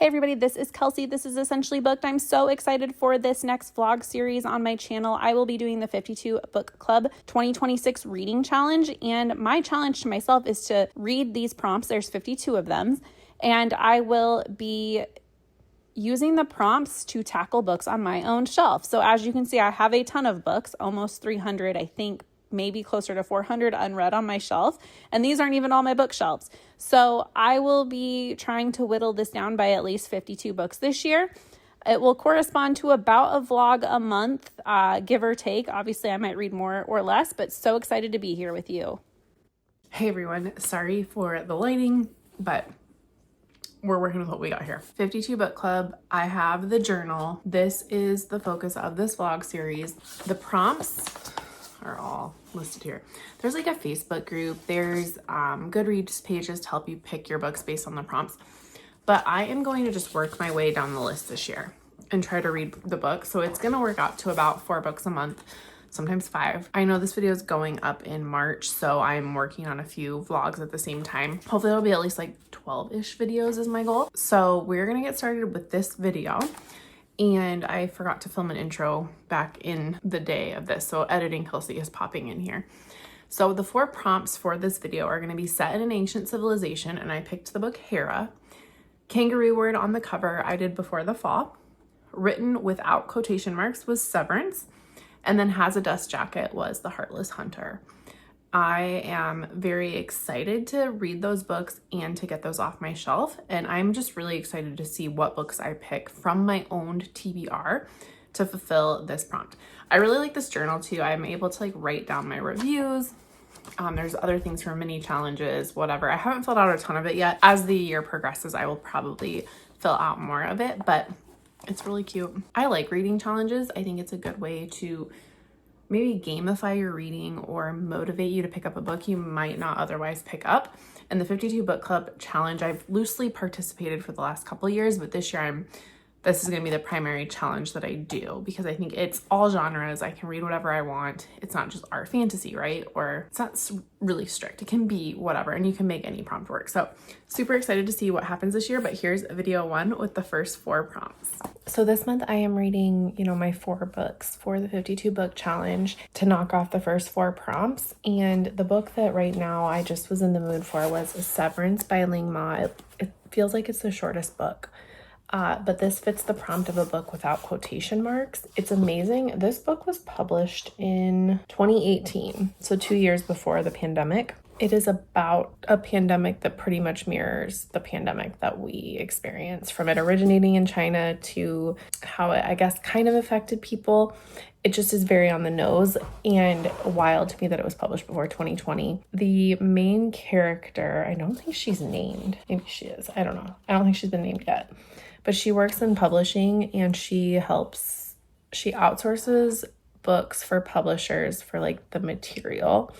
Hey everybody, this is Kelsey. This is Essentially Booked. I'm so excited for this next vlog series on my channel. I will be doing the 52 Book Club 2026 reading challenge, and my challenge to myself is to read these prompts. There's 52 of them, and I will be using the prompts to tackle books on my own shelf. So as you can see, I have a ton of books, almost 300, I think, maybe closer to 400 unread on my shelf. And these aren't even all my bookshelves. So I will be trying to whittle this down by at least 52 books this year. It will correspond to about a vlog a month, give or take. Obviously, I might read more or less, but so excited to be here with you. Hey everyone, sorry for the lighting, but we're working with what we got here. 52 Book Club, I have the journal. This is the focus of this vlog series. The prompts are all listed here. There's like a Facebook group. There's Goodreads pages to help you pick your books based on the prompts. But I am going to just work my way down the list this year and try to read the book. So it's going to work out to about 4 books a month, sometimes 5. I know this video is going up in March, so I'm working on a few vlogs at the same time. Hopefully it'll be at least like 12-ish videos is my goal. So we're going to get started with this video. And I forgot to film an intro back in the day of this, so editing Kelsey is popping in here. So the 4 prompts for this video are going to be set in an ancient civilization, and I picked the book Hera. Kangaroo word on the cover I did Before the Fall. Written without quotation marks was Severance, and then Has a Dust Jacket was The Heartless Hunter. I am very excited to read those books and to get those off my shelf. And I'm just really excited to see what books I pick from my owned TBR to fulfill this prompt. I really like this journal too. I'm able to like write down my reviews. There's other things for mini challenges, whatever. I haven't filled out a ton of it yet. As the year progresses, I will probably fill out more of it, but it's really cute. I like reading challenges. I think it's a good way to maybe gamify your reading or motivate you to pick up a book you might not otherwise pick up. And the 52 Book Club challenge, I've loosely participated for the last couple of years, but this year this is going to be the primary challenge that I do because I think it's all genres. I can read whatever I want. It's not just art fantasy, right? Or it's not really strict. It can be whatever, and you can make any prompt work. So super excited to see what happens this year, but here's video 1 with the first 4 prompts. So this month I am reading, my 4 books for the 52 book challenge to knock off the first 4 prompts. And the book that right now I just was in the mood for was Severance by Ling Ma. It feels like it's the shortest book. But this fits the prompt of a book without quotation marks. It's amazing. This book was published in 2018, so 2 years before the pandemic. It is about a pandemic that pretty much mirrors the pandemic that we experienced, from it originating in China to how it, I guess, kind of affected people. It just is very on the nose and wild to me that it was published before 2020. The main character, I don't think she's named. Maybe she is. I don't know. I don't think she's been named yet. But she works in publishing, and she outsources books for publishers for like the material.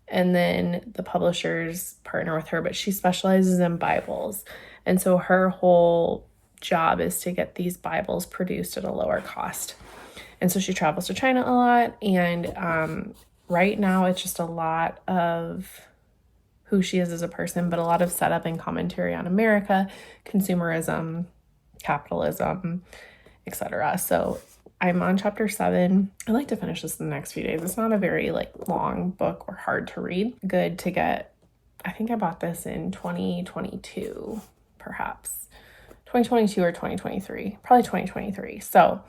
And then the publishers partner with her, but she specializes in Bibles. And so her whole job is to get these Bibles produced at a lower cost. And so she travels to China a lot. And right now it's just a lot of who she is as a person, but a lot of setup and commentary on America, consumerism, capitalism, etc. So I'm on chapter 7. I like to finish this in the next few days. It's not a very long book or hard to read. Good to get. I think I bought this in 2022, perhaps 2022 or 2023, probably 2023. So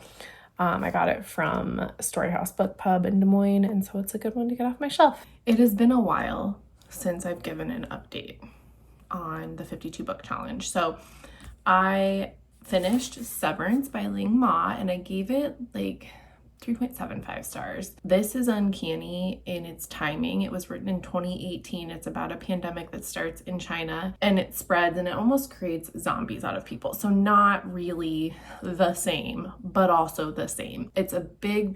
I got it from Storyhouse Book Pub in Des Moines, and so it's a good one to get off my shelf. It has been a while since I've given an update on the 52 book challenge. So I finished Severance by Ling Ma, and I gave it 3.75 stars. This is uncanny in its timing. It was written in 2018. It's about a pandemic that starts in China and it spreads, and it almost creates zombies out of people. So not really the same, but also the same. It's a big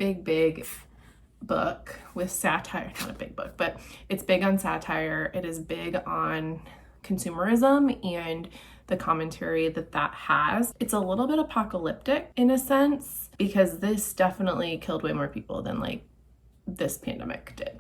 book with satire. Not a big book, but it's big on satire. It is big on consumerism and the commentary that has. It's a little bit apocalyptic in a sense, because this definitely killed way more people than this pandemic did.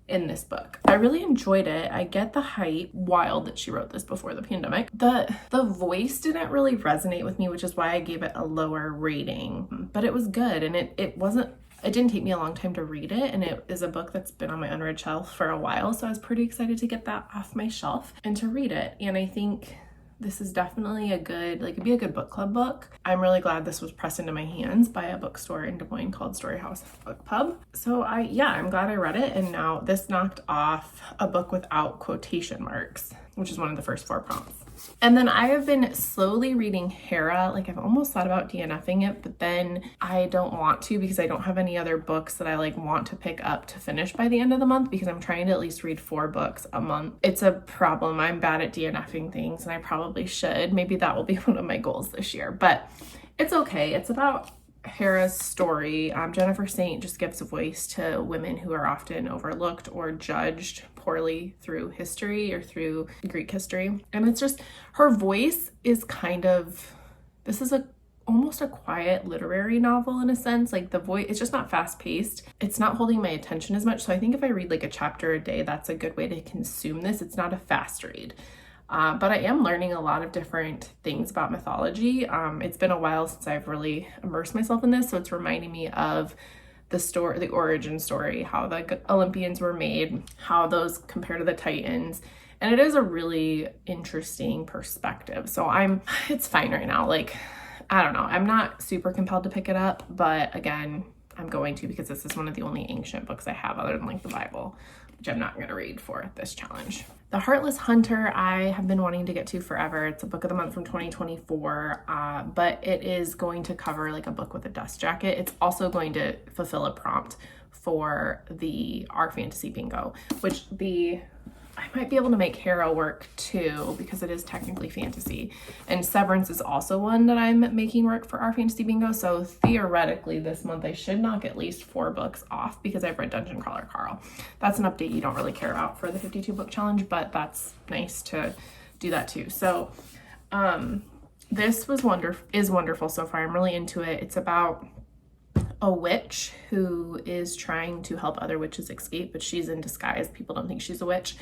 in this book. I really enjoyed it. I get the hype. Wild that she wrote this before the pandemic. The voice didn't really resonate with me, which is why I gave it a lower rating. But it was good, and it didn't take me a long time to read it, and it is a book that's been on my unread shelf for a while, so I was pretty excited to get that off my shelf and to read it. And I think this is definitely it'd be a good book club book. I'm really glad this was pressed into my hands by a bookstore in Des Moines called Story House Book Pub. So I'm glad I read it, and now this knocked off a book without quotation marks, which is one of the first 4 prompts. And then I have been slowly reading Hera. I've almost thought about DNFing it, but then I don't want to because I don't have any other books that I want to pick up to finish by the end of the month, because I'm trying to at least read 4 books a month. It's a problem. I'm bad at DNFing things, and I probably should. Maybe that will be one of my goals this year, but it's okay. It's about Hera's story. Jennifer Saint just gives a voice to women who are often overlooked or judged poorly through history or through Greek history. And it's just, her voice is this is almost a quiet literary novel in a sense. The voice, it's just not fast paced. It's not holding my attention as much. So I think if I read a chapter a day, that's a good way to consume this. It's not a fast read. But I am learning a lot of different things about mythology. It's been a while since I've really immersed myself in this, so it's reminding me of the origin story, how the Olympians were made, how those compare to the Titans. And it is a really interesting perspective. So it's fine right now. I don't know. I'm not super compelled to pick it up, but again, I'm going to, because this is one of the only ancient books I have other than the Bible, which I'm not going to read for this challenge. The Heartless Hunter, I have been wanting to get to forever. It's a book of the month from 2024, but it is going to cover a book with a dust jacket. It's also going to fulfill a prompt for our fantasy bingo, which I might be able to make Hera work too, because it is technically fantasy. And Severance is also one that I'm making work for our fantasy bingo. So theoretically this month I should knock at least 4 books off, because I've read Dungeon Crawler Carl. That's an update you don't really care about for the 52 book challenge, but that's nice to do that too. So this is wonderful so far. I'm really into it. It's about a witch who is trying to help other witches escape, but she's in disguise. People don't think she's a witch.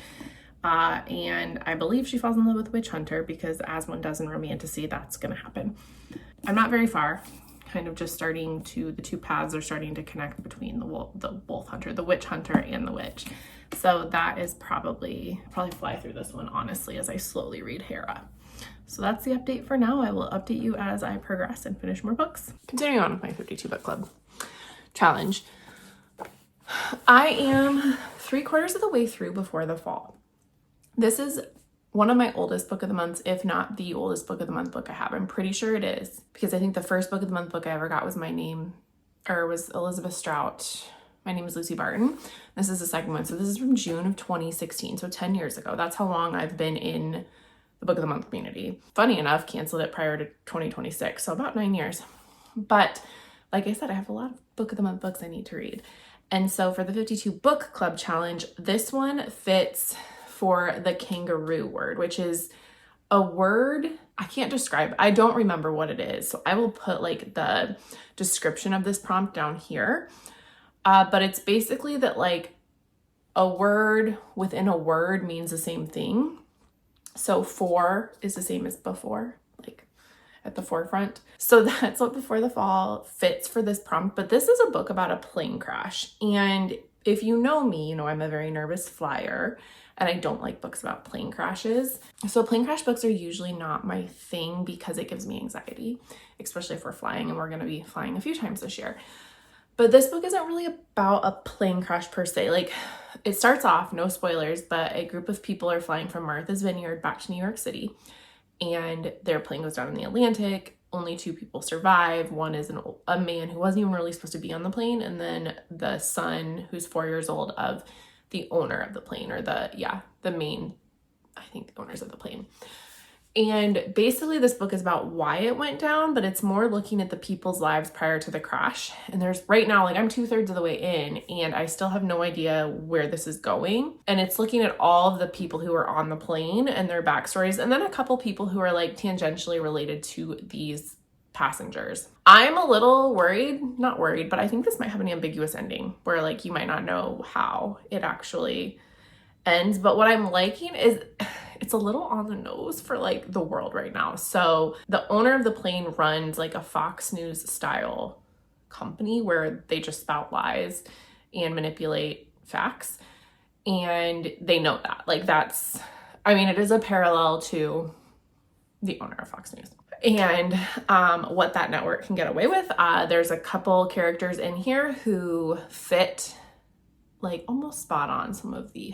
And I believe she falls in love with Witch Hunter, because as one does in romantasy, that's going to happen. I'm not very far, the 2 paths are starting to connect between the Witch Hunter and the witch. So that is probably fly through this one, honestly, as I slowly read Hera. So that's the update for now. I will update you as I progress and finish more books. Continuing on with my 52 book club challenge. I am 3/4 of the way through Before the Fall. This is one of my oldest book of the months, if not the oldest book of the month book I have. I'm pretty sure it is, because I think the first book of the month book I ever got was was Elizabeth Strout. My name is Lucy Barton. This is the second one. So this is from June of 2016. So 10 years ago. That's how long I've been in the book of the month community. Funny enough, canceled it prior to 2026. So about 9 years. But like I said, I have a lot of book of the month books I need to read. And so for the 52 book club challenge, this one fits for the kangaroo word, which is a word I can't describe. I don't remember what it is. So I will put the description of this prompt down here. But it's basically that a word within a word means the same thing. So for is the same as before, at the forefront. So that's what Before the Fall fits for this prompt. But this is a book about a plane crash. And if you know me, you know I'm a very nervous flyer, and I don't like books about plane crashes. So plane crash books are usually not my thing, because it gives me anxiety, especially if we're flying, and we're going to be flying a few times this year. But this book isn't really about a plane crash per se. It starts off, no spoilers, but a group of people are flying from Martha's Vineyard back to New York City, and their plane goes down in the Atlantic. Only 2 people survive. One is a man who wasn't even really supposed to be on the plane, and then the son, who's 4 years old, of the owner of the plane, or the owners of the plane. And basically this book is about why it went down, but it's more looking at the people's lives prior to the crash. And there's right now, I'm 2/3 of the way in, and I still have no idea where this is going. And it's looking at all of the people who are on the plane and their backstories, and then a couple people who are tangentially related to these passengers. I'm a little worried, not worried, but I think this might have an ambiguous ending where like you might not know how it actually ends. But what I'm liking is it's a little on the nose for like the world right now. So the owner of the plane runs like a Fox News style company where they just spout lies and manipulate facts. And they know that. Like that's, I mean, it is a parallel to the owner of Fox News. And what that network can get away with. There's a couple characters in here who fit like almost spot on some of the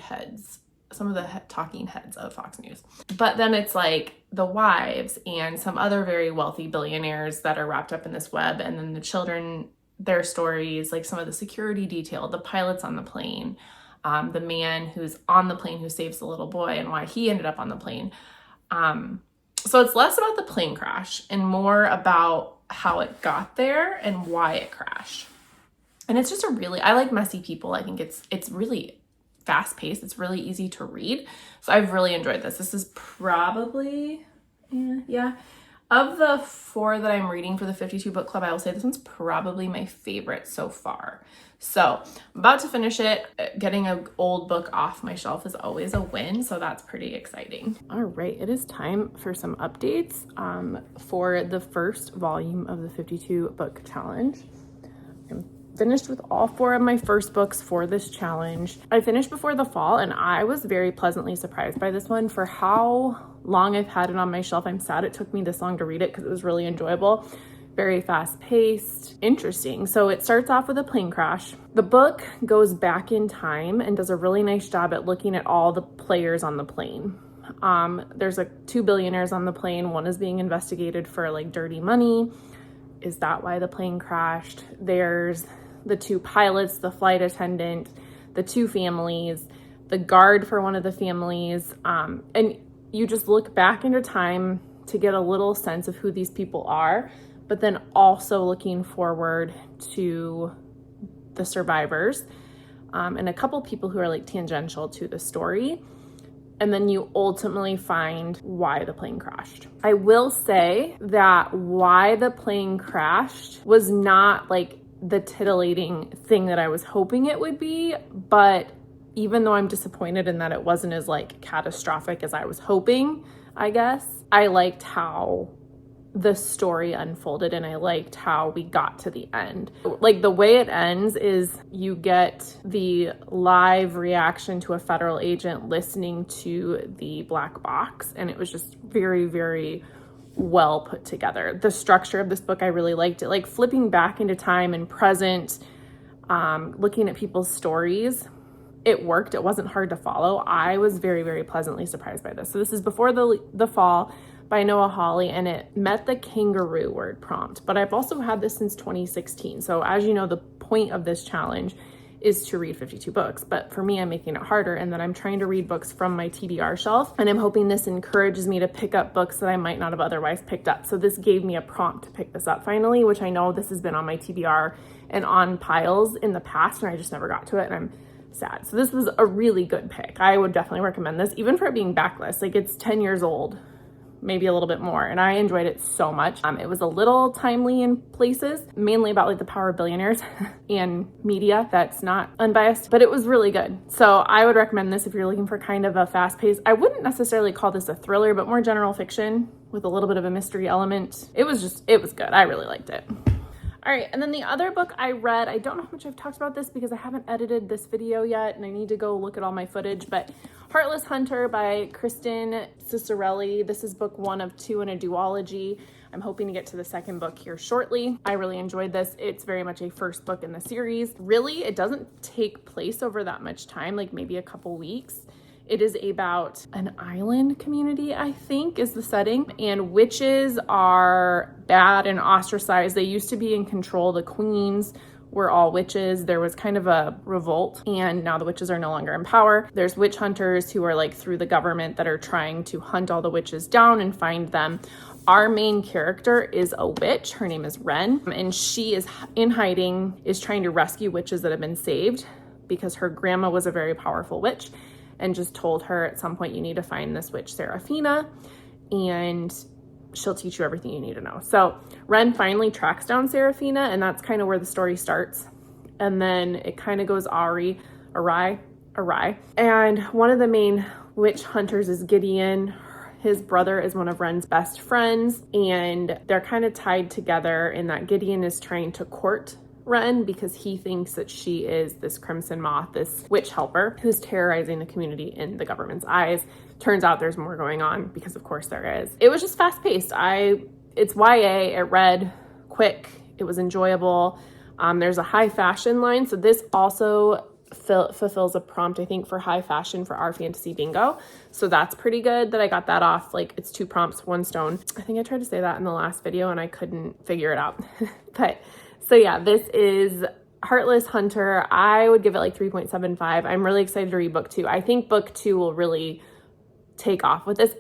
talking heads of Fox News. But then it's like the wives and some other very wealthy billionaires that are wrapped up in this web. And then the children, their stories, like some of the security detail, the pilots on the plane, the man who's on the plane who saves the little boy and why he ended up on the plane. So it's less about the plane crash and more about how it got there and why it crashed. And it's just I like messy people. I think it's really fast paced. It's really easy to read. So I've really enjoyed this. This is probably, of the 4 that I'm reading for the 52 book club, I will say this one's probably my favorite so far. So I'm about to finish it. Getting an old book off my shelf is always a win. So that's pretty exciting. All right, it is time for some updates for the first volume of the 52 book challenge. I'm finished with all 4 of my first books for this challenge. I finished before the fall and I was very pleasantly surprised by this one for how long I've had it on my shelf. I'm sad it took me this long to read it because it was really enjoyable. Very fast paced, interesting. So it starts off with a plane crash. The book goes back in time and does a really nice job at looking at all the players on the plane. There's like 2 billionaires on the plane. One is being investigated for like dirty money. Is that why the plane crashed? There's the 2 pilots, the flight attendant, the 2 families, the guard for one of the families. And you just look back into time to get a little sense of who these people are, but then also looking forward to the survivors and a couple people who are like tangential to the story. And then you ultimately find why the plane crashed. I will say that why the plane crashed was not like the titillating thing that I was hoping it would be, but even though I'm disappointed in that it wasn't as like catastrophic as I was hoping, I guess, I liked how the story unfolded and I liked how we got to the end. Like the way it ends is you get the live reaction to a federal agent listening to the black box, and it was just very, very well put together. The structure of this book, I really liked it. Like flipping back into time and present, looking at people's stories, it worked. It wasn't hard to follow. I was very, very pleasantly surprised by this. So this is Before the Fall by Noah Hawley, and it met the kangaroo word prompt. But I've also had this since 2016. So as you know, the point of this challenge is to read 52 books. But for me, I'm making it harder, and then I'm trying to read books from my TBR shelf. And I'm hoping this encourages me to pick up books that I might not have otherwise picked up. So this gave me a prompt to pick this up finally, which I know this has been on my TBR and on piles in the past, and I just never got to it. And I'm sad. So this was a really good pick. I would definitely recommend this, even for it being backlist. Like it's 10 years old, maybe a little bit more, and I enjoyed it so much. It was a little timely in places, mainly about like the power of billionaires and media that's not unbiased, but it was really good. So I would recommend this if you're looking for kind of a fast pace. I wouldn't necessarily call this a thriller, but more general fiction with a little bit of a mystery element. It was good. I really liked it. All right, and then the other book I read, I don't know how much I've talked about this because I haven't edited this video yet and I need to go look at all my footage, but Heartless Hunter by Kristen Cicerelli. This is book 1 of 2 in a duology. I'm hoping to get to the second book here shortly. I really enjoyed this. It's very much a first book in the series. Really, it doesn't take place over that much time, like maybe a couple weeks. It is about an island community, I think, is the setting. And witches are bad and ostracized. They used to be in control. The queens were all witches. There was kind of a revolt, and now the witches are no longer in power. There's witch hunters who are like through the government that are trying to hunt all the witches down and find them. Our main character is a witch. Her name is Wren, and she is in hiding, is trying to rescue witches that have been saved because her grandma was a very powerful witch and just told her at some point, you need to find this witch Seraphina. And she'll teach you everything you need to know. So Ren finally tracks down Seraphina, and that's kind of where the story starts. And then it kind of goes awry. And one of the main witch hunters is Gideon. His brother is one of Ren's best friends, and they're kind of tied together in that Gideon is trying to court Ren because he thinks that she is this Crimson Moth, this witch helper who's terrorizing the community in the government's eyes. Turns out there's more going on, because of course there is. It was just fast paced. It's YA, it read quick, it was enjoyable. There's a high fashion line, so this also fulfills a prompt, I think, for high fashion for our fantasy bingo. So that's pretty good that I got that off. Like, it's 2 prompts, 1 stone. I think I tried to say that in the last video and I couldn't figure it out. But so yeah, this is Heartless Hunter. I would give it like 3.75. I'm really excited to read book 2. I think book 2 will really take off with this.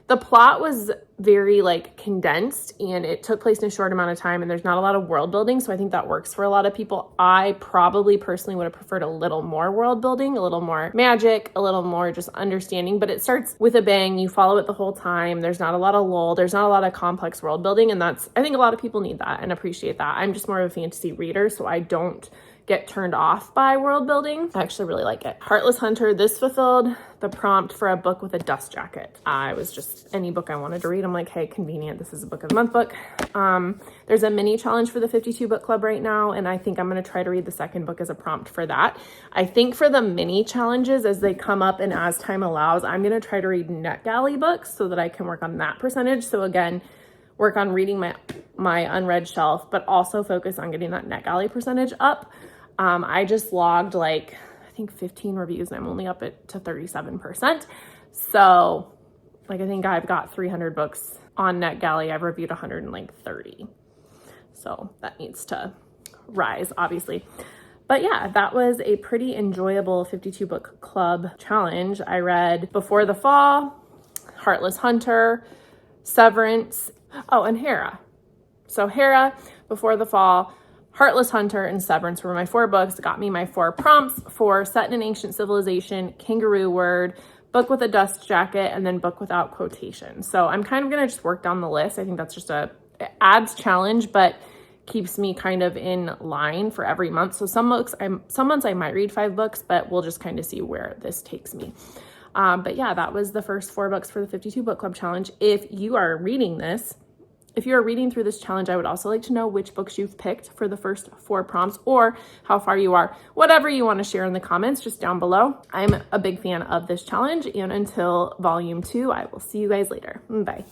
The plot was very like condensed, and it took place in a short amount of time, and there's not a lot of world building, so I think that works for a lot of people. I probably personally would have preferred a little more world building, a little more magic, a little more just understanding, but it starts with a bang. You follow it the whole time. There's not a lot of lull. There's not a lot of complex world building, and I think a lot of people need that and appreciate that. I'm just more of a fantasy reader, so I don't get turned off by world building. I actually really like it. Heartless Hunter, this fulfilled the prompt for a book with a dust jacket. I was just any book I wanted to read. I'm like, hey, convenient. This is a book of the month book. There's a mini challenge for the 52 book club right now, and I think I'm going to try to read the second book as a prompt for that. I think for the mini challenges as they come up and as time allows, I'm going to try to read NetGalley books so that I can work on that percentage. So again, work on reading my unread shelf, but also focus on getting that NetGalley percentage up. I just logged like, I think 15 reviews, and I'm only up to 37%. So like, I think I've got 300 books on NetGalley. I've reviewed 130. So that needs to rise, obviously. But yeah, that was a pretty enjoyable 52 book club challenge. I read Before the Fall, Heartless Hunter, Severance, and Hera. So Hera, Before the Fall, Heartless Hunter, and Severance were my 4 books. Got me my 4 prompts for Set in an Ancient Civilization, Kangaroo Word, Book with a Dust Jacket, and then Book Without Quotation. So I'm kind of going to just work down the list. I think that's just it adds challenge, but keeps me kind of in line for every month. So some months I might read 5 books, but we'll just kind of see where this takes me. But yeah, that was the first 4 books for the 52 book club challenge. If you are reading through this challenge, I would also like to know which books you've picked for the first 4 prompts, or how far you are. Whatever you want to share in the comments, just down below. I'm a big fan of this challenge, and until volume 2, I will see you guys later. Bye.